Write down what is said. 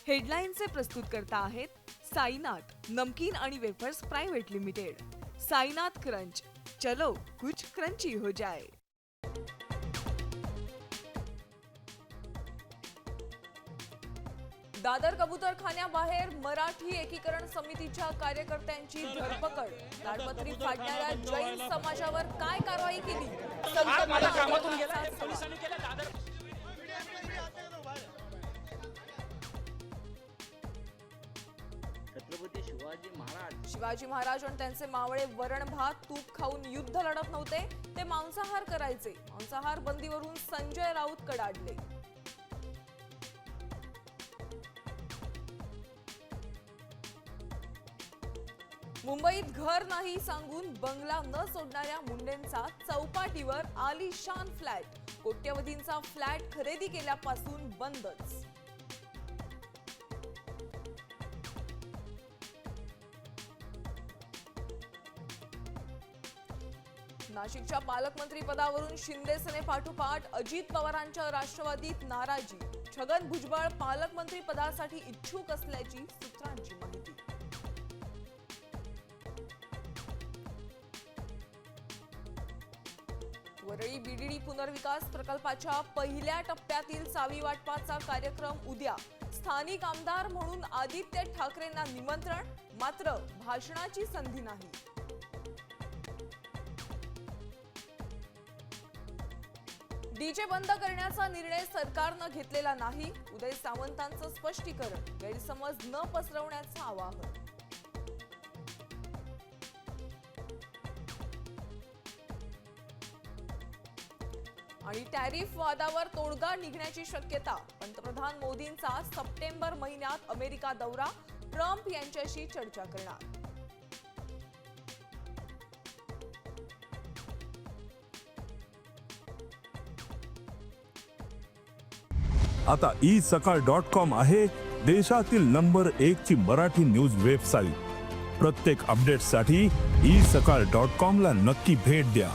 हेडलाईनचे प्रस्तुतकर्ता आहेत साईनाथ नमकीन आणि wafers private limited. Sainath crunch, चलो कुछ क्रंची हो जाए। दादर कबूतरखान्याबाहेर मराठी एकीकरण समितीच्या कार्यकर्त्यांची धरपकड। ताडपत्री फाडणाऱ्या जैन समाजावर काय कारवाई केली? छत्रपती शिवाजी महाराज आणि त्यांचे मावळे वरण भात तूप खाऊन युद्ध लढत नव्हते, ते मांसाहार करायचे। मांसाहार बंदीवरून संजय राऊत कडाडले। मुंबईत घर नाही सांगून बंगला न सोडणाऱ्या मुंडेंचा चौपाटीवर आलिशान फ्लॅट। कोट्यवधींचा फ्लॅट खरेदी केल्यापासून बंदच। नाशिकच्या पालकमंत्री पदावरून शिंदे सेने पाठोपाठ अजित पवारांच्या राष्ट्रवादीत नाराजी। छगन भुजबळ पालकमंत्री पदासाठी इच्छुक असल्याची सूत्रांची माहिती। वरळी बीडीडी पुनर्विकास प्रकल्पाच्या पहिल्या टप्प्यातील चावी वाटपाचा कार्यक्रम उद्या। स्थानिक आमदार म्हणून आदित्य ठाकरेंना निमंत्रण, मात्र भाषणाची संधी नाही। डीजे बंद करण्याचा निर्णय सरकारनं घेतलेला नाही, उदय सामंतांचं स्पष्टीकरण। गैरसमज न पसरवण्याचं आवाहन। आणि टॅरिफ वादावर तोडगा निघण्याची शक्यता। पंतप्रधान मोदींचा सप्टेंबर महिन्यात अमेरिका दौरा, ट्रम्प यांच्याशी चर्चा करणार। आता isakal.com आहे देशातील नंबर 1 ची मराठी न्यूज वेबसाईट। प्रत्येक अपडेटसाठी isakal.com ला नक्की भेट द्या।